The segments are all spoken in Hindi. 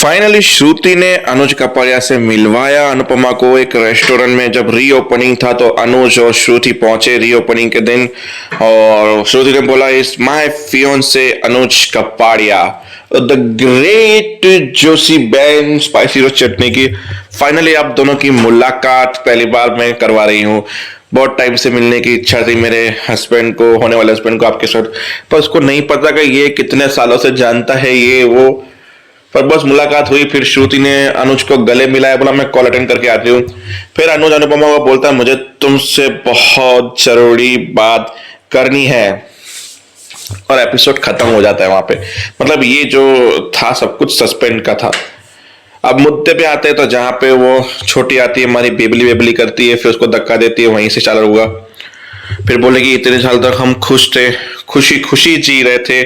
फाइनली श्रुति ने अनुज कपाड़िया से मिलवाया अनुपमा को एक रेस्टोरेंट में। जब रीओपनिंग था तो अनुज और श्रुति पहुंचे रीओपनिंग के दिन, और श्रुति ने बोला is my fiance Anuj Kapadia, the great Joshi ban spicy roast chutney की। फाइनली आप दोनों की मुलाकात पहली बार मैं करवा रही हूँ। बहुत टाइम से मिलने की इच्छा थी मेरे हस्बैंड को, होने वाले हस्बैंड को आपके साथ, पर उसको नहीं पता कि ये कितने सालों से जानता है ये वो। पर बस मुलाकात हुई, फिर श्रुति ने अनुज को गले मिलाया, बोला मैं कॉल अटेंड करके आती हूँ। फिर अनुज अनुपमा को बोलता है मुझे तुमसे बहुत जरूरी बात करनी है, और एपिसोड खत्म हो जाता है वहां पे। मतलब ये जो था सब कुछ सस्पेंड का था। अब मुद्दे पे आते हैं तो जहां पे वो छोटी आती है, हमारी बेबली बेबली करती है, फिर उसको धक्का देती है, वहीं से चालू हुआ। फिर बोले कि इतने साल तक हम खुश थे, खुशी खुशी जी रहे थे,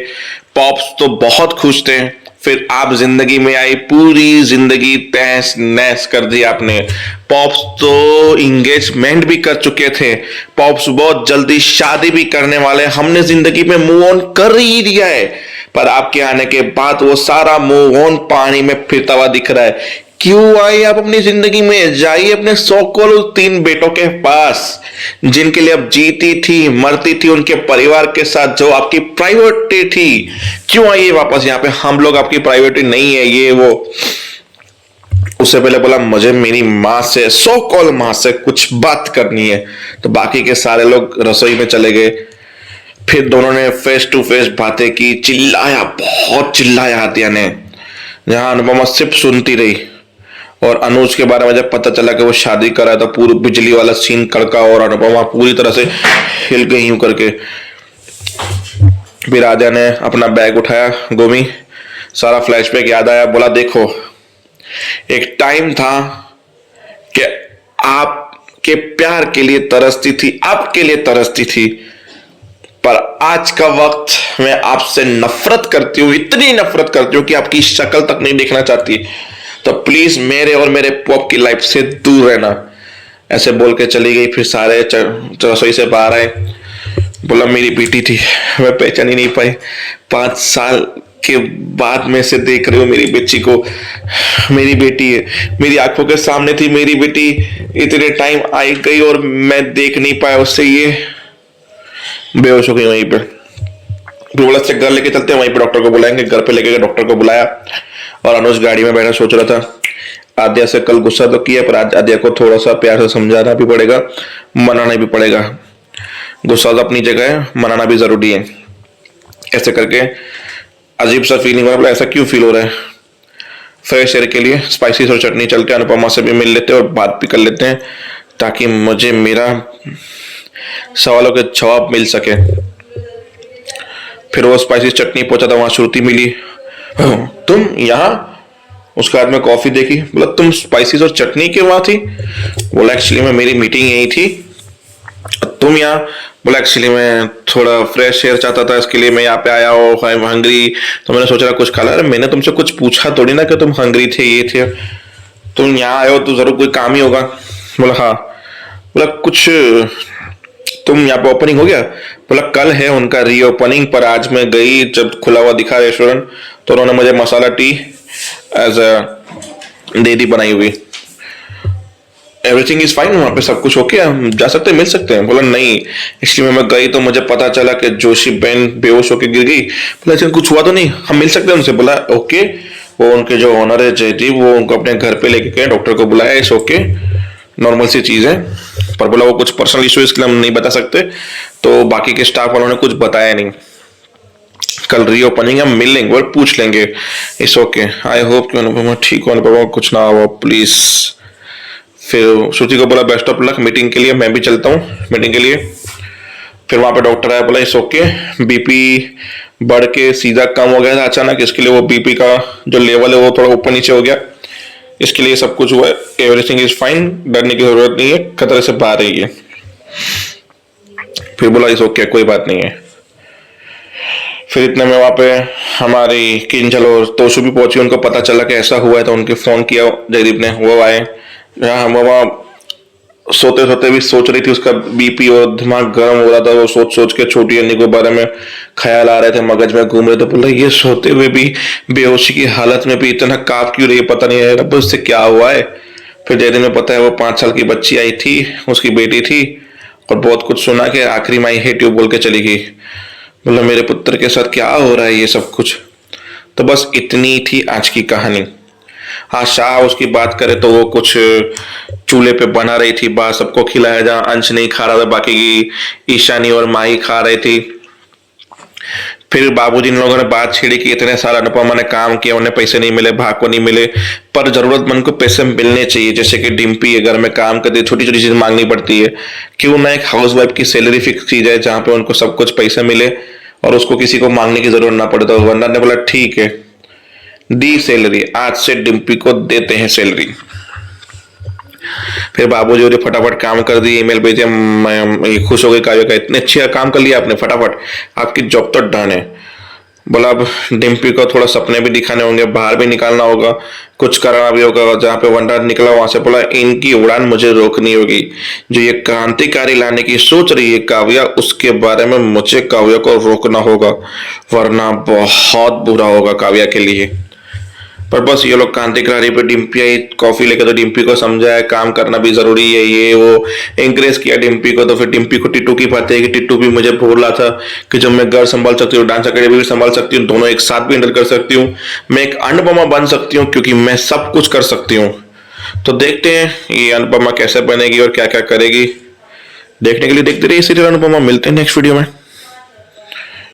पॉप्स तो बहुत खुश थे, फिर आप जिंदगी में आई, पूरी जिंदगी तहस नहस कर दी आपने। पॉप्स तो इंगेजमेंट भी कर चुके थे, पॉप्स बहुत जल्दी शादी भी करने वाले, हमने जिंदगी में मूव ऑन कर ही दिया है, पर आपके आने के बाद वो सारा मूव ऑन पानी में फिरता हुआ दिख रहा है। क्यों आई आप अपनी जिंदगी में? जाइए अपने सौ करोड़ 3 बेटों के पास, जिनके लिए अब जीती थी मरती थी उनके परिवार के साथ, जो आपकी प्राइवेटी थी। क्यों आइए वापस यहाँ पे? हम लोग आपकी प्राइवेटी नहीं है ये वो। उससे पहले बोला मुझे मेरी माँ से, सौ कॉल माँ से कुछ बात करनी है, तो बाकी के सारे लोग रसोई में चले गए। फिर दोनों ने फेस टू फेस बातें की, चिल्लाया, बहुत चिल्लाया हत्या ने, जहां अनुपमा सिर्फ सुनती रही। और अनुज के बारे में जब पता चला कि वो शादी कर रहा है तो पूरी बिजली वाला सीन कड़का, और अनुपमा पूरी तरह से हिल गई यूं करके। फिर राजा ने अपना बैग उठाया, गोमी सारा फ्लैशबैक याद आया, बोला देखो एक टाइम था कि आपके प्यार के लिए तरसती थी, आपके लिए तरसती थी, पर आज का वक्त मैं आपसे नफरत करती हूँ, इतनी नफरत करती हूँ कि आपकी शक्ल तक नहीं देखना चाहती, तो प्लीज मेरे और मेरे पॉप की लाइफ से दूर रहना। ऐसे बोल के चली गई। फिर सारे रसोई से बाहर आए, बोला मेरी बेटी थी, मैं पहचान ही नहीं पाई, 5 साल के बाद में से देख रही हूँ मेरी बच्ची को, मेरी बेटी है, मेरी आंखों के सामने थी मेरी बेटी, इतने टाइम आई गई और मैं देख नहीं पाया उससे, ये बेहोश हो गई वहीं पे। फिर बोला घर लेके चलते हैं, वहीं पे डॉक्टर को बुलाएंगे। घर पे लेके गए, डॉक्टर को बुलाया, और अनुज गाड़ी में बैठा सोच रहा था आद्या से कल गुस्सा तो किया, पर आज आद्या को थोड़ा सा प्यार से समझाना भी पड़ेगा, मनाना भी पड़ेगा। गुस्सा तो अपनी जगह है, मनाना भी जरूरी है। ऐसे करके अजीब सा फीलिंग हो रहा है, ऐसा क्यों फील हो रहा है? फ्रेश एयर के लिए स्पाइसी और चटनी चलते हैं, अनुपमा से भी मिल लेते हैं और बात भी कर लेते हैं, ताकि मुझे मेरा सवालों के जवाब मिल सके। फिर वो स्पाइसी चटनी पहुंचा था, वहां श्रुति मिली। तुम यहाँ? उसके बाद में कॉफी देखी, बोला तुम स्पाइसीज और चटनी के वहां थी? बोला एक्चुअली में मेरी मीटिंग यही थी, तुम यहाँ? बोला एक्चुअली मैं थोड़ा फ्रेश एयर चाहता था, इसके लिए मैं यहाँ पे आया हूँ, आई एम हंग्री, तो मैंने सोचा कुछ खा ला। अरे मैंने तुमसे कुछ पूछा थोड़ी ना कि तुम हंग्री थे, ये थे, तुम यहाँ आए हो तो जरूर कोई काम ही होगा। बोला हाँ। बोला कुछ, तुम यहाँ पे ओपनिंग हो गया? बोला कल है उनका रीओपनिंग, पर आज मैं गई जब खुला हुआ दिखा रेस्टोरेंट, तो उन्होंने मुझे मसाला टी एज दे दी बनाई हुई। एवरीथिंग इज फाइन, वहां पे सब कुछ ओके, हम जा सकते हैं, मिल सकते हैं? बोला नहीं, इसलिए मैं गई तो मुझे पता चला कि जोशी बहन बेहोश होकर गिर गई। बोला ऐसा कुछ हुआ तो नहीं, हम मिल सकते हैं उनसे? बोला ओके। वो उनके जो ऑनर है जयदीप, वो उनको अपने घर पे लेके गए, डॉक्टर को बुलाया, इट्स ओके, नॉर्मल सी चीज है, पर बोला वो कुछ पर्सनल इशू इसके लिए हम नहीं बता सकते, तो बाकी के स्टाफ वालों ने कुछ बताया नहीं। कल रीओपनिंग हम मिल लेंगे और पूछ लेंगे, इट्स ओके। आई होप कि अनुपमा ठीक हो, अनुपमा कुछ ना हो प्लीज। फिर श्रुति को बोला बेस्ट ऑफ लक मीटिंग के लिए, मैं भी चलता हूँ मीटिंग के लिए। फिर वहां पे डॉक्टर आया, बोला इट्स ओके, बीपी बढ़ के सीधा कम हो गया था अचानक, इसके लिए वो बीपी का जो लेवल है वो थोड़ा ऊपर नीचे हो गया, इसके लिए सब कुछ हुआ है, एवरीथिंग इज फाइन, डरने की जरूरत नहीं है, खतरे से बाहर ही है। फिर बोला इस ओके, कोई बात नहीं है। फिर इतने में वहां पे हमारी किंजल और तोशु भी पहुंची, उनको पता चला कि ऐसा हुआ है, तो उनके फोन किया जयदीप ने, वो आए। हम वहाँ सोते सोते भी सोच रही थी, उसका बीपी और दिमाग गर्म हो रहा था, वो सोच सोच के छोटी अन्नी के बारे में ख्याल आ रहे थे, मगज में घूम रहे थे। बोला ये सोते हुए भी, बेहोशी की हालत में भी इतना कांप क्यों रही है, पता नहीं है रब उससे क्या हुआ है। फिर जैसे में पता है वो 5 साल की बच्ची आई थी, उसकी बेटी थी, और बहुत कुछ सुना के आखिरी में आई हेट यू बोल के चली गई। बोला मेरे पुत्र के साथ क्या हो रहा है ये सब कुछ। तो बस इतनी थी आज की कहानी। हाँ, शाह उसकी बात करें तो वो कुछ चूल्हे पे बना रही थी, बाहर सबको खिलाया, जहाँ अंश नहीं खा रहा था बाकी की ईशानी और माही खा रही थी। फिर बाबूजी ने लोगों ने बात छेड़ी कि इतने साल अनुपमा ने काम किया, उन्हें पैसे नहीं मिले, भाग को नहीं मिले, पर जरूरतमंद को पैसे मिलने चाहिए। जैसे कि डिम्पी घर में काम करती है, छोटी छोटी चीज मांगनी पड़ती है, क्यों ना एक हाउस वाइफ की सैलरी फिक्स की जाए जहाँ पे उनको सब कुछ पैसे मिले और उसको किसी को मांगने की जरूरत ना पड़े। तो वंदना ने बोला ठीक है, दी सैलरी, आज से डिम्पी को देते हैं सैलरी। फिर बाबूजी ने फटाफट काम कर दिए, ईमेल भेजे, मैं खुश हो गई काव्या का, इतने अच्छे काम कर लिया आपने, फटाफट आपकी जॉब तो डन है। बोला अब डिम्पी को थोड़ा सपने भी दिखाने होंगे, बाहर भी निकालना होगा, कुछ करना भी होगा। जहाँ पे वनराज निकला वहां से बोला इनकी उड़ान मुझे रोकनी होगी, जो ये क्रांतिकारी लाने की सोच रही है काव्या, उसके बारे में मुझे काव्या को रोकना होगा, वरना बहुत बुरा होगा काव्या के लिए। पर बस ये लोग क्रांतिकारी पे डिम्पी आई कॉफी लेकर, तो डिम्पी को समझाया काम करना भी जरूरी है, ये वो एंकरेज किया डिम्पी को। तो फिर डिम्पी को टिट्टू की बात है कि टिट्टू भी मुझे बोल रहा था कि जब मैं घर संभाल सकती हूँ, डांस अकेडमी भी संभाल सकती हूँ, दोनों एक साथ भी हैंडल कर सकती हूँ, मैं एक अनुपमा बन सकती हूँ क्योंकि मैं सब कुछ कर सकती हूँ। तो देखते हैं ये अनुपमा कैसे बनेगी और क्या क्या करेगी। देखने के लिए देखते रहिए सीरियल अनुपमा। मिलते हैं नेक्स्ट वीडियो में।